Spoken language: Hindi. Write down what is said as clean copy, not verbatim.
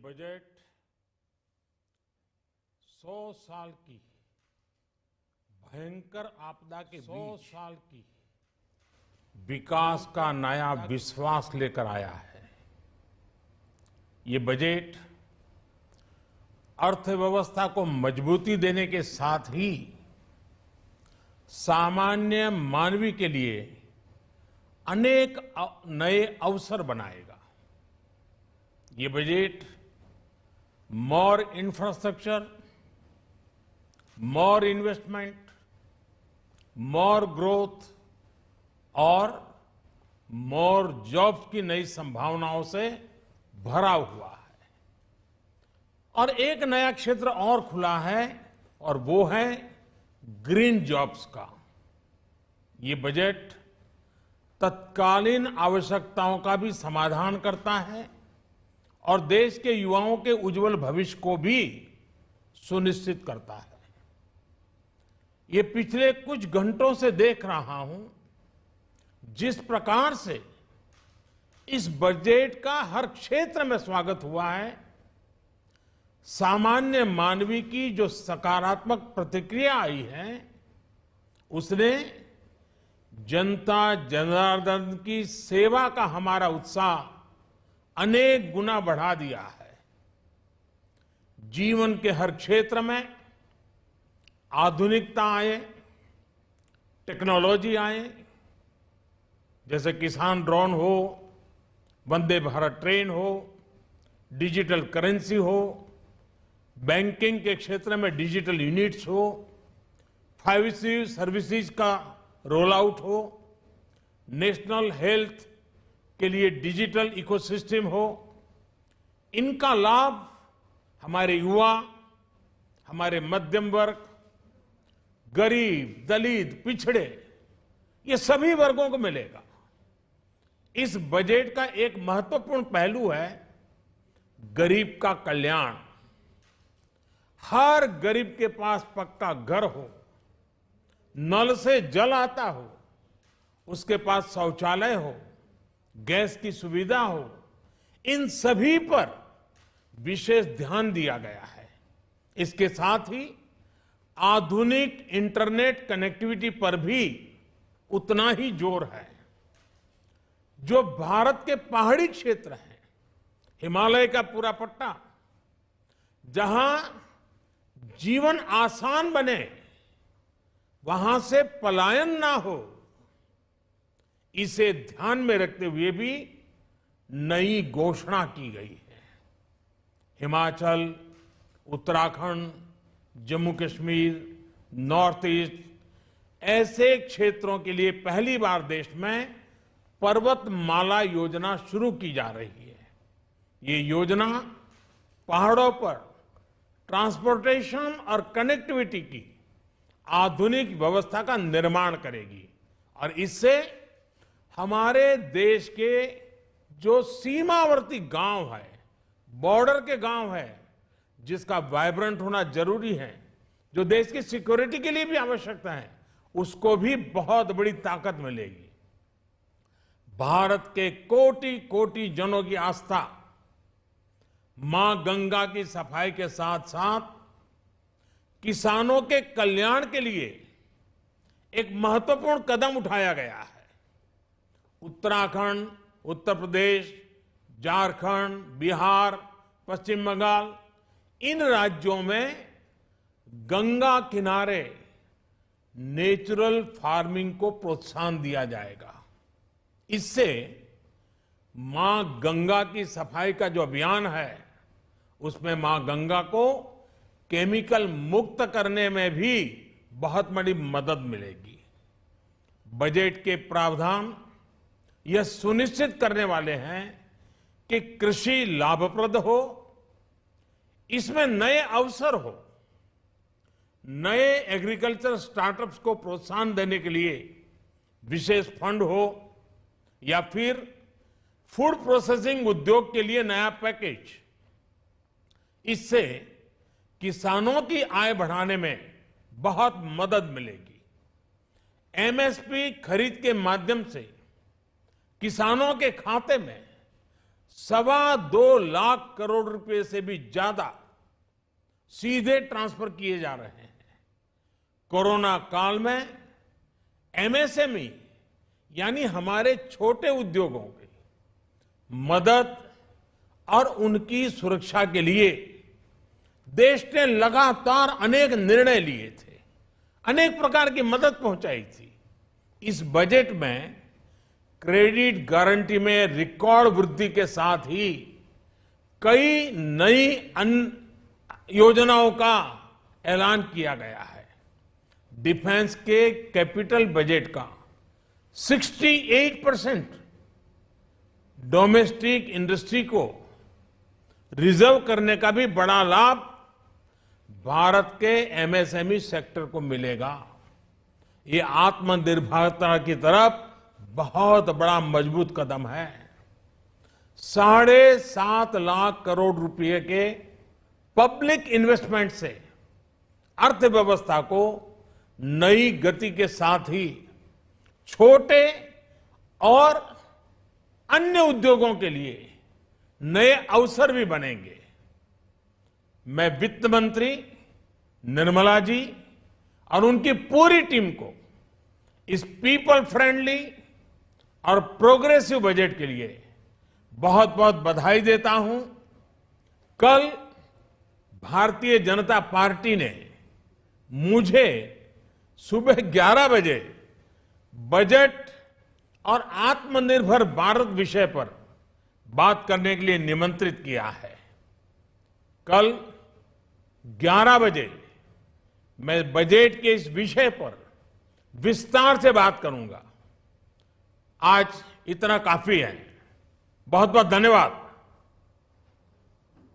बजट 100 साल की भयंकर आपदा के 100 साल की विकास का नया विश्वास लेकर आया है। ये बजट अर्थव्यवस्था को मजबूती देने के साथ ही सामान्य मानवी के लिए अनेक नए अवसर बनाएगा। ये बजट मोर इंफ्रास्ट्रक्चर, मोर इन्वेस्टमेंट, मोर ग्रोथ और मोर जॉब्स की नई संभावनाओं से भरा हुआ है। और एक नया क्षेत्र और खुला है और वो है ग्रीन जॉब्स का। ये बजट तत्कालीन आवश्यकताओं का भी समाधान करता है और देश के युवाओं के उज्जवल भविष्य को भी सुनिश्चित करता है। ये पिछले कुछ घंटों से देख रहा हूं जिस प्रकार से इस बजट का हर क्षेत्र में स्वागत हुआ है। सामान्य मानवी की जो सकारात्मक प्रतिक्रिया आई है उसने जनता जनार्दन की सेवा का हमारा उत्साह अनेक गुना बढ़ा दिया है। जीवन के हर क्षेत्र में आधुनिकता आए, टेक्नोलॉजी आए, जैसे किसान ड्रोन हो, वंदे भारत ट्रेन हो, डिजिटल करेंसी हो, बैंकिंग के क्षेत्र में डिजिटल यूनिट्स हो, 5G सर्विसेज का रोल आउट हो, नेशनल हेल्थ के लिए डिजिटल इकोसिस्टम हो। इनका लाभ हमारे युवा, हमारे मध्यम वर्ग, गरीब, दलित, पिछड़े, ये सभी वर्गों को मिलेगा। इस बजट का एक महत्वपूर्ण पहलू है गरीब का कल्याण। हर गरीब के पास पक्का घर हो, नल से जल आता हो, उसके पास शौचालय हो, गैस की सुविधा हो, इन सभी पर विशेष ध्यान दिया गया है। इसके साथ ही आधुनिक इंटरनेट कनेक्टिविटी पर भी उतना ही जोर है। जो भारत के पहाड़ी क्षेत्र हैं, हिमालय का पूरा पट्टा, जहां जीवन आसान बने, वहां से पलायन ना हो, इसे ध्यान में रखते हुए भी नई घोषणा की गई है। हिमाचल, उत्तराखंड, जम्मू कश्मीर, नॉर्थ ईस्ट ऐसे क्षेत्रों के लिए पहली बार देश में पर्वतमाला योजना शुरू की जा रही है। ये योजना पहाड़ों पर ट्रांसपोर्टेशन और कनेक्टिविटी की आधुनिक व्यवस्था का निर्माण करेगी और इससे हमारे देश के जो सीमावर्ती गांव है, बॉर्डर के गांव है, जिसका वाइब्रेंट होना जरूरी है, जो देश की सिक्योरिटी के लिए भी आवश्यकता है, उसको भी बहुत बड़ी ताकत मिलेगी। भारत के कोटि कोटि जनों की आस्था मां गंगा की सफाई के साथ साथ किसानों के कल्याण के लिए एक महत्वपूर्ण कदम उठाया गया है। उत्तराखंड, उत्तर प्रदेश, झारखंड, बिहार, पश्चिम बंगाल, इन राज्यों में गंगा किनारे नेचुरल फार्मिंग को प्रोत्साहन दिया जाएगा। इससे मां गंगा की सफाई का जो अभियान है उसमें मां गंगा को केमिकल मुक्त करने में भी बहुत बड़ी मदद मिलेगी। बजट के प्रावधान यह सुनिश्चित करने वाले हैं कि कृषि लाभप्रद हो, इसमें नए अवसर हो, नए एग्रीकल्चर स्टार्टअप्स को प्रोत्साहन देने के लिए विशेष फंड हो या फिर फूड प्रोसेसिंग उद्योग के लिए नया पैकेज। इससे किसानों की आय बढ़ाने में बहुत मदद मिलेगी। एमएसपी खरीद के माध्यम से किसानों के खाते में 2.25 लाख करोड़ रुपए से भी ज्यादा सीधे ट्रांसफर किए जा रहे हैं। कोरोना काल में एमएसएमई यानी हमारे छोटे उद्योगों की मदद और उनकी सुरक्षा के लिए देश ने लगातार अनेक निर्णय लिए थे, अनेक प्रकार की मदद पहुंचाई थी। इस बजट में क्रेडिट गारंटी में रिकॉर्ड वृद्धि के साथ ही कई नई योजनाओं का ऐलान किया गया है। डिफेंस के कैपिटल बजट का 68% डोमेस्टिक इंडस्ट्री को रिजर्व करने का भी बड़ा लाभ भारत के एमएसएमई सेक्टर को मिलेगा। ये आत्मनिर्भरता की तरफ बहुत बड़ा मजबूत कदम है। 7.5 लाख करोड़ रुपए के पब्लिक इन्वेस्टमेंट से अर्थव्यवस्था को नई गति के साथ ही छोटे और अन्य उद्योगों के लिए नए अवसर भी बनेंगे। मैं वित्त मंत्री निर्मला जी और उनकी पूरी टीम को इस पीपल फ्रेंडली और प्रोग्रेसिव बजट के लिए बहुत बहुत बधाई देता हूं। कल भारतीय जनता पार्टी ने मुझे सुबह 11 बजे बजट और आत्मनिर्भर भारत विषय पर बात करने के लिए निमंत्रित किया है। कल 11 बजे मैं बजट के इस विषय पर विस्तार से बात करूंगा। आज इतना काफी है। बहुत बहुत धन्यवाद।